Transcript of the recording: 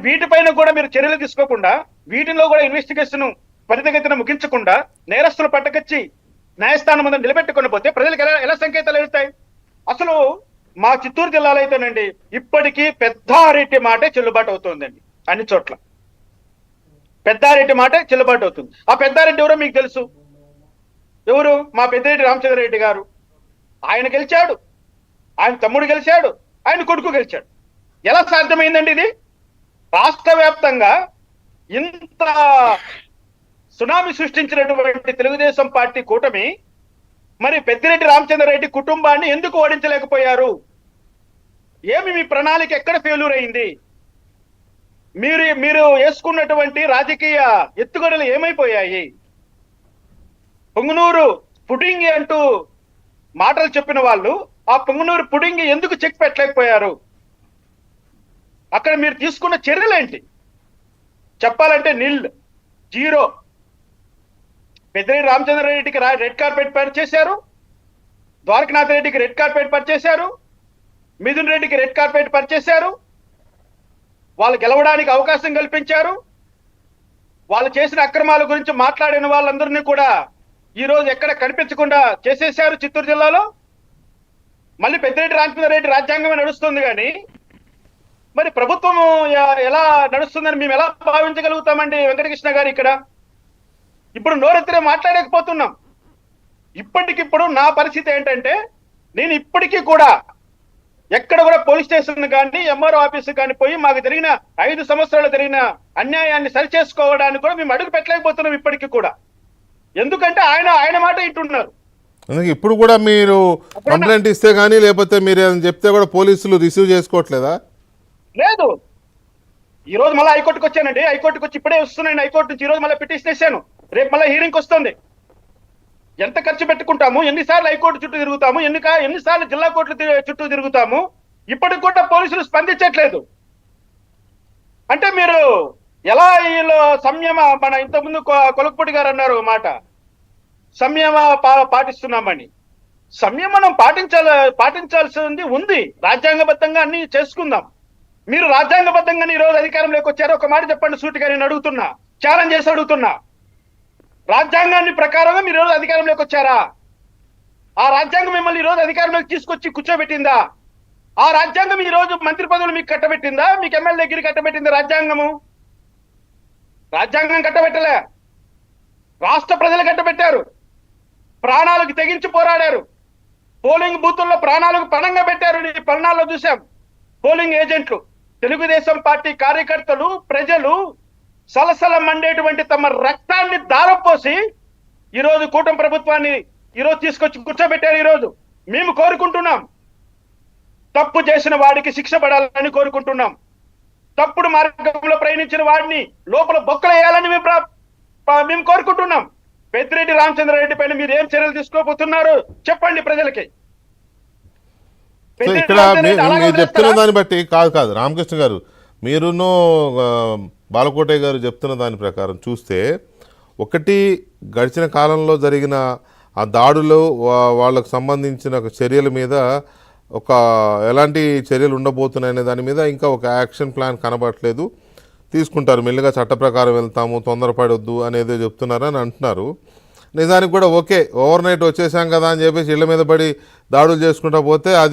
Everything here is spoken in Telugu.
వీటిపైన కూడా మీరు చర్యలు తీసుకోకుండా, వీటిలో కూడా ఇన్వెస్టిగేషన్ త్వరితగతిన ముగించకుండా నేరస్తులు పట్టకొచ్చి న్యాయస్థానం ముందు నిలబెట్టుకుని పోతే ప్రజలకు ఎలా ఎలా సంకేతాలు వెళ్తాయి? అసలు మా చిత్తూరు జిల్లాలో అయితేనండి ఇప్పటికీ పెద్దారెడ్డి మాటే చెల్లుబాటు అవుతుందండి. అన్ని చోట్ల పెద్దారెడ్డి మాటే చెల్లుబాటు అవుతుంది. ఆ పెద్దారెడ్డి ఎవరో మీకు తెలుసు. ఎవరు? మా పెద్దిరెడ్డి రామచంద్రారెడ్డి గారు. ఆయన గెలిచాడు, ఆయన తమ్ముడు గెలిచాడు, ఆయన కొడుకు గెలిచాడు. ఎలా సాధ్యమైందండి ఇది? రాష్ట్ర వ్యాప్తంగా ఇంత సునామీ సృష్టించినటువంటి తెలుగుదేశం పార్టీ కూటమి మరి పెద్దిరెడ్డి రామచంద్రారెడ్డి కుటుంబాన్ని ఎందుకు ఓడించలేకపోయారు? ఏమి మీ ప్రణాళిక ఎక్కడ ఫెయిల్యూర్ అయింది? మీరు వేసుకున్నటువంటి రాజకీయ ఎత్తుగడలు ఏమైపోయాయి? పొంగునూరు పుడింగి అంటూ మాటలు చెప్పిన వాళ్ళు ఆ పొంగునూరు పుడింగి ఎందుకు చెక్ పెట్టలేకపోయారు? అక్కడ మీరు తీసుకున్న చర్యలేంటి? చెప్పాలంటే నిల్, జీరో. పెద్దిరెడ్డి రామచంద్రారెడ్డికి రెడ్ కార్పెట్ పరిచేశారు, ద్వారకనాథ్ రెడ్డికి రెడ్ కార్పెట్ పరిచేశారు, మిథున్ రెడ్డికి రెడ్ కార్పెట్ పరిచేశారు. వాళ్ళు గెలవడానికి అవకాశం కల్పించారు. వాళ్ళు చేసిన అక్రమాల గురించి మాట్లాడిన వాళ్ళందరినీ కూడా ఈ రోజు ఎక్కడ కనిపించకుండా చేసేశారు చిత్తూరు జిల్లాలో. మళ్ళీ పెద్దిరెడ్డి రామచంద్రారెడ్డి రాజ్యాంగమే నడుస్తుంది కానీ మరి ప్రభుత్వం ఎలా నడుస్తుందని మేము ఎలా భావించగలుగుతామండి వెంకటకృష్ణ గారు? ఇక్కడ ఇప్పుడు నోరెత్తిరే మాట్లాడలేకపోతున్నాం. ఇప్పటికిప్పుడు నా పరిస్థితి ఏంటంటే నేను ఇప్పటికీ కూడా ఎక్కడ కూడా పోలీస్ స్టేషన్ కానీ ఎంఆర్ఓ ఆఫీసు కానీ పోయి మాకు జరిగిన 5 సంవత్సరాలు జరిగిన అన్యాయాన్ని సరిచేసుకోవడానికి కూడా మేము అడుగు పెట్టలేకపోతున్నాం ఇప్పటికీ కూడా. ఎందుకంటే ఆయన మాట ఇంటున్నారు. ఇప్పుడు కూడా మీరు కంప్లైంట్ ఇస్తే కానీ లేకపోతే మీరు ఏమైనా చెప్తే కూడా పోలీసులు రిసీవ్ చేసుకోవట్లేదా? లేదు. ఈ రోజు మళ్ళీ హైకోర్టుకు వచ్చానండి. హైకోర్టుకు వచ్చి ఇప్పుడే వస్తున్నాను. హైకోర్టు నుంచి ఈ రోజు మళ్ళీ పిటిషన్ వేసాను. రేపు మళ్ళీ హీరింగ్ వస్తుంది. ఎంత ఖర్చు పెట్టుకుంటాము, ఎన్నిసార్లు హైకోర్టు చుట్టూ తిరుగుతాము, ఎన్నిసార్లు జిల్లా కోర్టుల చుట్టూ తిరుగుతాము, ఇప్పటికి కూడా పోలీసులు స్పందించట్లేదు. అంటే మీరు ఎలా వీళ్ళు సంయమ, మన ఇంతకుముందు కొలకపూడి గారు అన్నారు మాట, సంయమ పాటిస్తున్నామని. సంయమనం పాటించాల్సింది ఉంది. రాజ్యాంగబద్ధంగా అన్ని చేసుకుందాం. మీరు రాజ్యాంగబద్ధంగా ఈ రోజు అధికారంలోకి వచ్చారు. ఒక మాట చెప్పండి సూటిగా, నేను అడుగుతున్నా, ఛాలెంజ్ చేసి అడుగుతున్నా. రాజ్యాంగాన్ని ప్రకారంగా మీరు రోజు అధికారంలోకి వచ్చారా? ఆ రాజ్యాంగం మిమ్మల్ని ఈ రోజు అధికారంలోకి తీసుకొచ్చి కూర్చోబెట్టిందా? ఆ రాజ్యాంగం ఈ రోజు మంత్రి పదవులు మీకు కట్టబెట్టిందా? మీకు ఎమ్మెల్యే దగ్గర కట్టబెట్టిందా రాజ్యాంగము? రాజ్యాంగం కట్టబెట్టలే, రాష్ట్ర ప్రజలు కట్టబెట్టారు. ప్రాణాలకు తెగించి పోరాడారు. పోలింగ్ బూతుల్లో ప్రాణాలకు పణంగా పెట్టారు. ఈ పరిణామాల్లో చూసాం. పోలింగ్ ఏజెంట్లు, తెలుగుదేశం పార్టీ కార్యకర్తలు, ప్రజలు సలసల మండేటువంటి తమ రక్తాన్ని దారపోసి ఈరోజు కూటమి ప్రభుత్వాన్ని ఈరోజు తీసుకొచ్చి కూర్చోబెట్టారు. ఈరోజు మేము కోరుకుంటున్నాం, తప్పు చేసిన వాడికి శిక్ష పడాలని కోరుకుంటున్నాం. తప్పుడు మార్గంలో ప్రయాణించిన వాడిని లోపల బొక్కలేయాలని మేము కోరుకుంటున్నాం. పెద్దిరెడ్డి రామచంద్రారెడ్డి పైన మీరు ఏం చర్యలు తీసుకోబోతున్నారు చెప్పండి ప్రజలకి. ఇక్కడ మీరు చెప్తున్న దాన్ని బట్టి కాదు రామకృష్ణ గారు, మీరును బాలకోటయ్య గారు చెప్తున్న దాని ప్రకారం చూస్తే, ఒకటి గడిచిన కాలంలో జరిగిన ఆ దాడులు, వాళ్ళకు సంబంధించిన చర్యల మీద ఎలాంటి చర్యలు ఉండబోతున్నాయనే దాని మీద ఇంకా ఒక యాక్షన్ ప్లాన్ కనబడట్లేదు. తీసుకుంటారు, మెల్లిగా చట్ట ప్రకారం వెళ్తాము, తొందరపడొద్దు అనేది చెప్తున్నారని అంటున్నారు. నిజానికి కూడా ఓకే, ఓవర్ నైట్ వచ్చేసాం కదా అని చెప్పేసి ఇళ్ల మీద పడి దాడులు చేసుకుంటా పోతే అది